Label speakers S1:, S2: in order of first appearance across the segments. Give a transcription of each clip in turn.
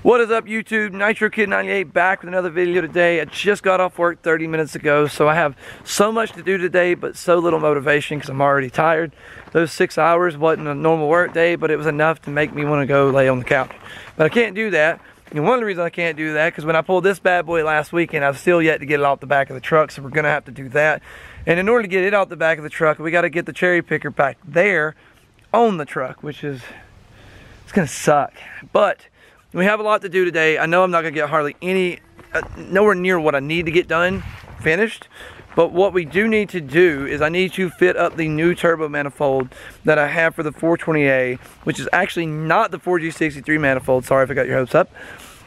S1: What is up, YouTube? Nitro Kid 98 back with another video today. I just got off work 30 minutes ago, so I have so much to do today but so little motivation because I'm already tired. Those 6 hours wasn't a normal work day, but it was enough to make me want to go lay on the couch. But I can't do that. And one of the reasons I can't do that because when I pulled this bad boy last weekend, I've still yet to get it off the back of the truck, so we're gonna have to do that. And in order to get it off the back of the truck, we got to get the cherry picker back there on the truck, which is, it's gonna suck. But we have a lot to do today. I know I'm not gonna get hardly any, nowhere near what I need to get done, finished. But what we do need to do is I need to fit up the new turbo manifold that I have for the 420A, which is actually not the 4G63 manifold. Sorry if I got your hopes up.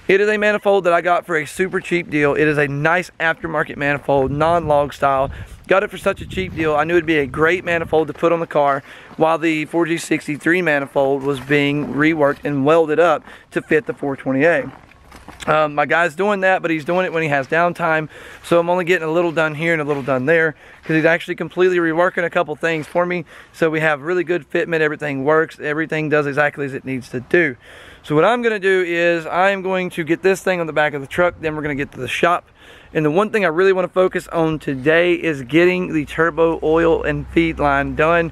S1: It is a manifold that I got for a super cheap deal. It is a nice aftermarket manifold, non-log style. Got it for such a cheap deal. I knew it'd be a great manifold to put on the car while the 4G63 manifold was being reworked and welded up to fit the 420A. My guy's doing that, but he's doing it when he has downtime, so I'm only getting a little done here and a little done there because he's actually completely reworking a couple things for me, so we have really good fitment. Everything works, everything does exactly as it needs to do. So what I'm going to do is I'm going to get this thing on the back of the truck, then we're going to get to the shop. And the one thing I really want to focus on today is getting the turbo oil and feed line done.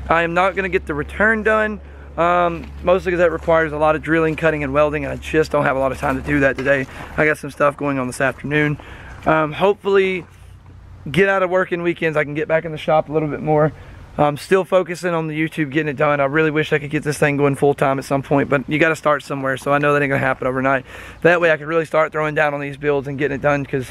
S1: I am not going to get the return done, mostly because that requires a lot of drilling, cutting, and welding, and I just don't have a lot of time to do that today. I got some stuff going on this afternoon. Hopefully get out of working weekends, I can get back in the shop a little bit more. I'm still focusing on the YouTube, getting it done. I really wish I could get this thing going full time at some point, but you got to start somewhere, so I know that ain't gonna happen overnight. That way I can really start throwing down on these builds and getting it done, because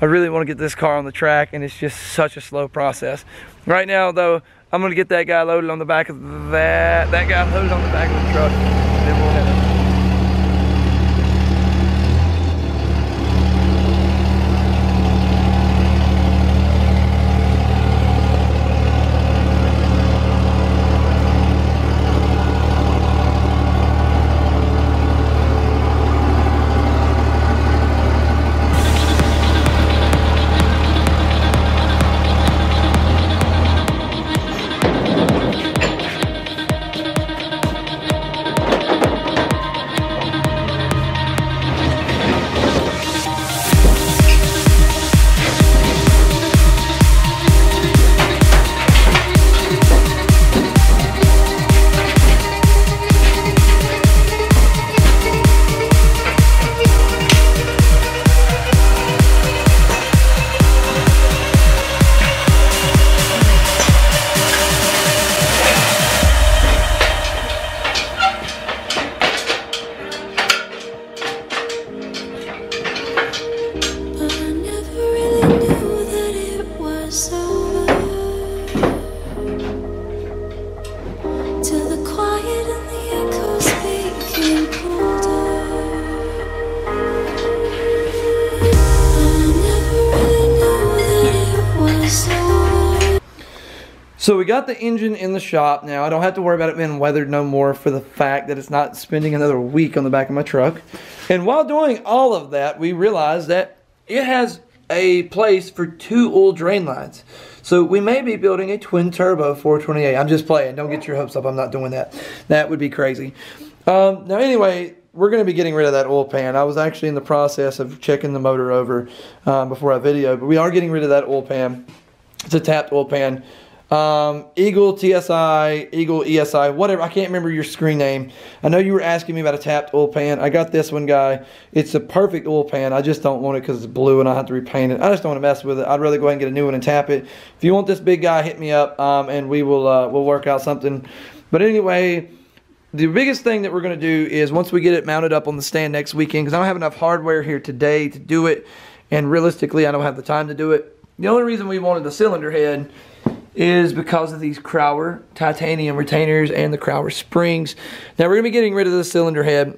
S1: I really want to get this car on the track, and it's just such a slow process. Right now though, I'm gonna get that guy loaded on the back of that guy loaded on the back of the truck, and then we'll head up. So we got the engine in the shop now. I don't have to worry about it being weathered no more for the fact that it's not spending another week on the back of my truck. And while doing all of that, we realized that it has a place for 2 oil drain lines. So we may be building a twin turbo 420A. I'm just playing. Don't get your hopes up. I'm not doing that. That would be crazy. Now anyway, we're going to be getting rid of that oil pan. I was actually in the process of checking the motor over before I videoed, but we are getting rid of that oil pan. It's a tapped oil pan. Eagle TSI, Eagle ESI, whatever. I can't remember your screen name. I know you were asking me about a tapped oil pan. I got this one, guy. It's a perfect oil pan. I just don't want it because it's blue and I have to repaint it. I just don't want to mess with it. I'd rather go ahead and get a new one and tap it. If you want this big guy, hit me up and we will we'll work out something. But anyway, the biggest thing that we're going to do is once we get it mounted up on the stand next weekend, because I don't have enough hardware here today to do it, and realistically I don't have the time to do it. The only reason we wanted the cylinder head is because of these Crowler titanium retainers and the Crowler springs. Now we're going to be getting rid of the cylinder head.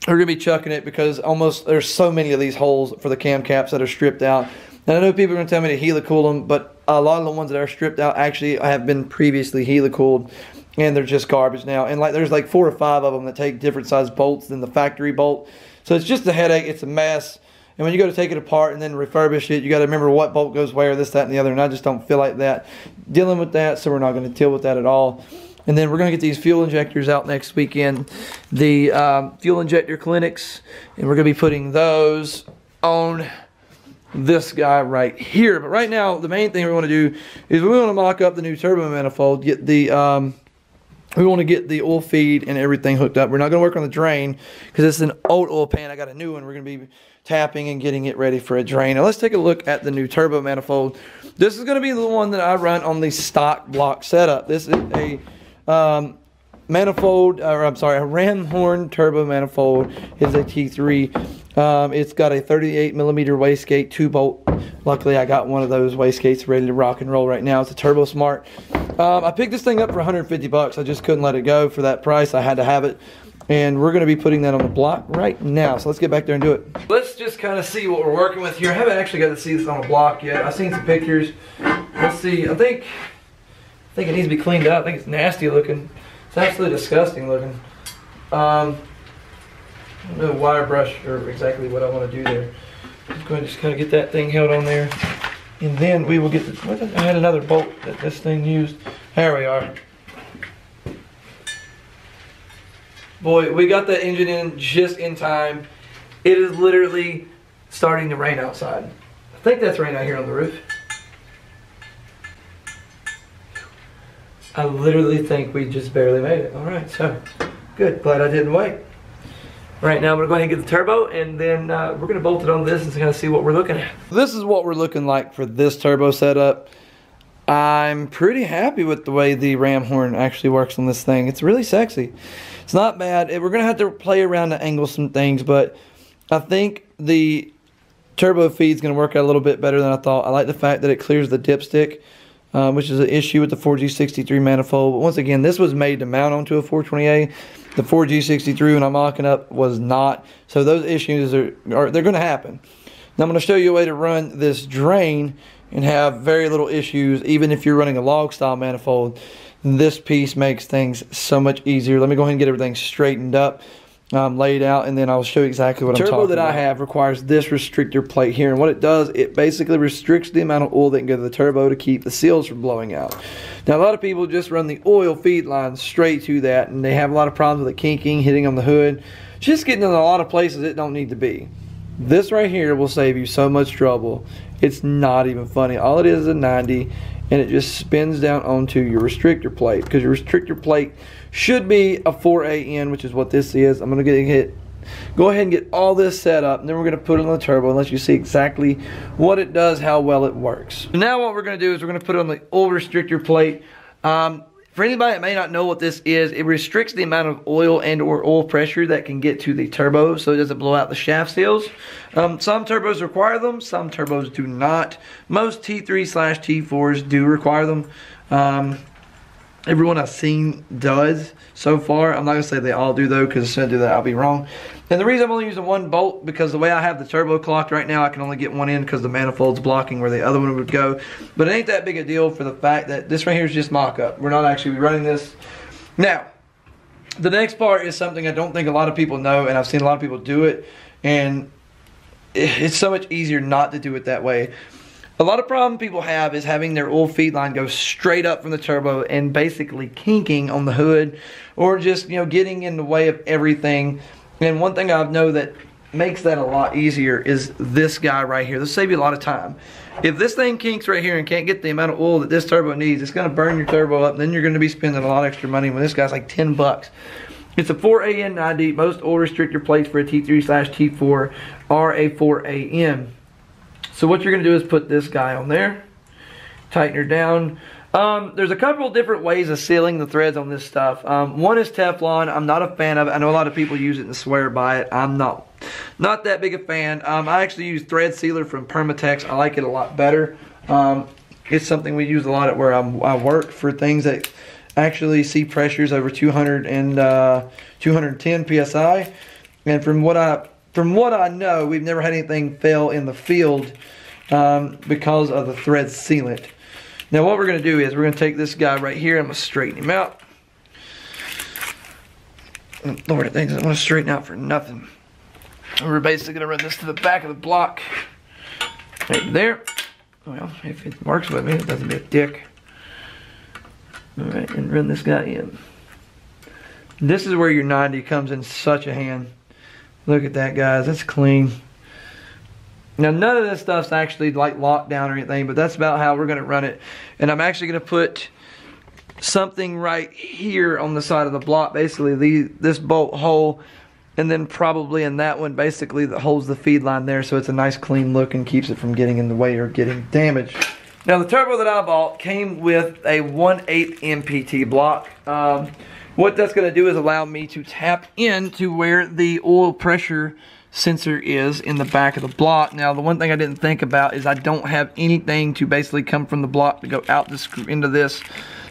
S1: We're going to be chucking it because there's so many of these holes for the cam caps that are stripped out. And I know people are going to tell me to helicool them, but a lot of the ones that are stripped out actually have been previously helicooled, and they're just garbage now. And there's like 4 or 5 of them that take different size bolts than the factory bolt. So it's just a headache. It's a mess. And when you go to take it apart and then refurbish it, you got to remember what bolt goes where, this, that, and the other. And I just don't feel like that dealing with that, so we're not going to deal with that at all. And then we're going to get these fuel injectors out next weekend, the fuel injector clinics, and we're going to be putting those on this guy right here. But right now, the main thing we want to do is we want to mock up the new turbo manifold, get the we want to get the oil feed and everything hooked up. We're not going to work on the drain because it's an old oil pan. I got a new one. We're going to be tapping and getting it ready for a drain. Now let's take a look at the new turbo manifold. This is going to be the one that I run on the stock block setup. This is a manifold, or I'm sorry, a ram horn turbo manifold. It's a T3. It's got a 38 millimeter wastegate 2-bolt. Luckily, I got one of those wastegates ready to rock and roll right now. It's a Turbo Smart. I picked this thing up for 150 bucks. I just couldn't let it go for that price. I had to have it. And we're going to be putting that on the block right now. So let's get back there and do it. Let's just kind of see what we're working with here. I haven't actually got to see this on a block yet. I've seen some pictures. Let's see. I think it needs to be cleaned up. I think it's nasty looking. It's absolutely disgusting looking. I don't know wire brush or exactly what I want to do there. I'm going to just kind of get that thing held on there. And then we will get the, I had another bolt that this thing used. There we are. Boy, we got that engine in just in time. It is literally starting to rain outside. I think that's rain out here on the roof. I literally think we just barely made it. All right, so good. Glad I didn't wait. Right now, I'm going to go ahead and get the turbo, and then we're going to bolt it on this and kind of see what we're looking at. This is what we're looking like for this turbo setup. I'm pretty happy with the way the ram horn actually works on this thing. It's really sexy. It's not bad. We're going to have to play around to angle some things, but I think the turbo feed is going to work out a little bit better than I thought. I like the fact that it clears the dipstick, which is an issue with the 4G63 manifold. But once again, this was made to mount onto a 420A. The 4G63 when I'm mocking up was not. So those issues they're going to happen. Now I'm going to show you a way to run this drain and have very little issues, even if you're running a log style manifold. This piece makes things so much easier. Let me go ahead and get everything straightened up, laid out, and then I'll show you exactly what I'm talking about. The turbo that I have requires this restrictor plate here, and what it does, it basically restricts the amount of oil that can go to the turbo to keep the seals from blowing out. Now a lot of people just run the oil feed line straight to that, and they have a lot of problems with it kinking, hitting on the hood, just getting in a lot of places it don't need to be. This right here will save you so much trouble. It's not even funny. All it is a 90, and it just spins down onto your restrictor plate, because your restrictor plate should be a 4AN, which is what this is. I'm going to go ahead and get all this set up, and then we're going to put it on the turbo and let you see exactly what it does, how well it works. Now what we're going to do is we're going to put it on the oil restrictor plate. For anybody that may not know what this is, it restricts the amount of oil and or oil pressure that can get to the turbo so it doesn't blow out the shaft seals. Some turbos require them, some turbos do not. Most T3/T4s do require them. Everyone I've seen does so far. I'm not going to say they all do though, because if I do that I'll be wrong. And the reason I'm only using one bolt, because the way I have the turbo clocked right now, I can only get one in because the manifold's blocking where the other one would go. But it ain't that big a deal for the fact that this right here is just mock-up. We're not actually running this. Now, the next part is something I don't think a lot of people know, and I've seen a lot of people do it, and it's so much easier not to do it that way. A lot of problem people have is having their oil feed line go straight up from the turbo and basically kinking on the hood, or just, you know, getting in the way of everything. And one thing I know that makes that a lot easier is this guy right here. This will save you a lot of time. If this thing kinks right here and can't get the amount of oil that this turbo needs, it's going to burn your turbo up. Then you're going to be spending a lot extra money when this guy's like 10 bucks. It's a 4AN90. Most oil restrictor plates for a T3/T4 are a 4AN. So what you're going to do is put this guy on there, tighten her down. There's a couple of different ways of sealing the threads on this stuff. One is Teflon. I'm not a fan of it. I know a lot of people use it and swear by it. I'm not that big a fan. I actually use thread sealer from Permatex. I like it a lot better. It's something we use a lot at where I work for things that actually see pressures over 200 and 210 psi. And from what I know, we've never had anything fail in the field because of the thread sealant. Now what we're going to do is we're going to take this guy right here. I'm going to straighten him out. Lord, that thing doesn't want to straighten out for nothing. We're basically going to run this to the back of the block. Right there. Well, if it works with me, it doesn't be a dick. Alright, and run this guy in. This is where your 90 comes in such a hand. Look at that, guys. That's clean. Now, none of this stuff's actually like locked down or anything, but that's about how we're going to run it. And I'm actually going to put something right here on the side of the block, basically this bolt hole, and then probably in that one, basically, that holds the feed line there, so it's a nice clean look and keeps it from getting in the way or getting damaged. Now, the turbo that I bought came with a 1/8 MPT block. What that's going to do is allow me to tap into where the oil pressure sensor is in the back of the block. Now, the one thing I didn't think about is I don't have anything to basically come from the block to go out the screw into this.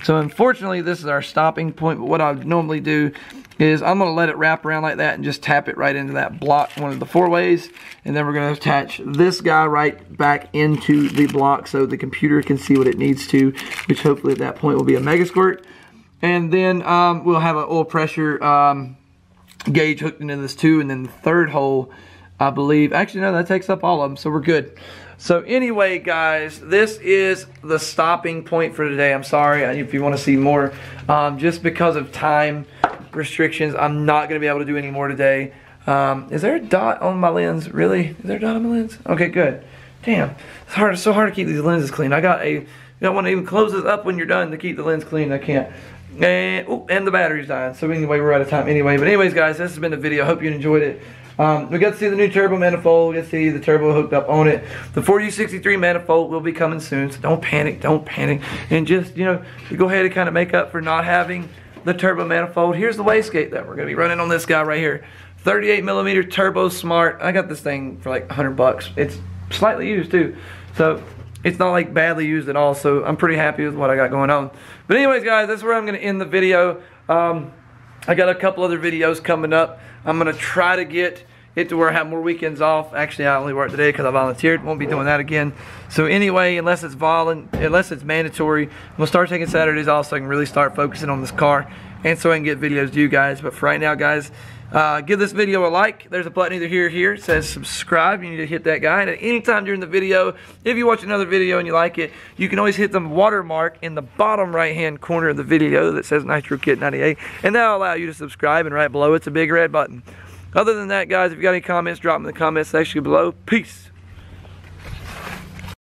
S1: So unfortunately, this is our stopping point, but what I would normally do is I'm going to let it wrap around like that and just tap it right into that block, one of the 4 ways, and then we're going to attach this guy right back into the block so the computer can see what it needs to, which hopefully at that point will be a Mega Squirt. And then we'll have an oil pressure gauge hooked into this too, and then the third hole, I believe, actually no, that takes up all of them, so we're good. So anyway, guys, this is the stopping point for today. I'm sorry if you want to see more. Just because of time restrictions, I'm not going to be able to do any more today. Is there a dot on my lens? Really? Is there a dot on my lens? Okay, good. Damn, it's so hard to keep these lenses clean. I don't want to even close this up when you're done to keep the lens clean. I can't. And the battery's dying. So anyway, we're out of time anyway. But anyways, guys, this has been the video. Hope you enjoyed it. We got to see the new turbo manifold. We got to see the turbo hooked up on it. The 4U63 manifold will be coming soon. So don't panic. Don't panic. And just, you know, go ahead and kind of make up for not having the turbo manifold. Here's the wastegate that we're going to be running on this guy right here. 38mm turbo smart. I got this thing for like 100 bucks. It's slightly used too. So it's not like badly used at all. So I'm pretty happy with what I got going on. But anyways, guys, that's where I'm going to end the video. I got a couple other videos coming up. I'm going to try to get it to where I have more weekends off. Actually, I only work today because I volunteered. Won't be doing that again. So anyway, unless it's mandatory, we'll start taking Saturdays off so I can really start focusing on this car and so I can get videos to you guys. But for right now, guys, give this video a like. There's a button either here or here. It says subscribe. You need to hit that guy. And at any time during the video, if you watch another video and you like it, you can always hit the watermark in the bottom right-hand corner of the video that says Nitro Kid 98, and that'll allow you to subscribe. And right below, it's a big red button. Other than that, guys, if you got any comments, drop them in the comment section below. Peace.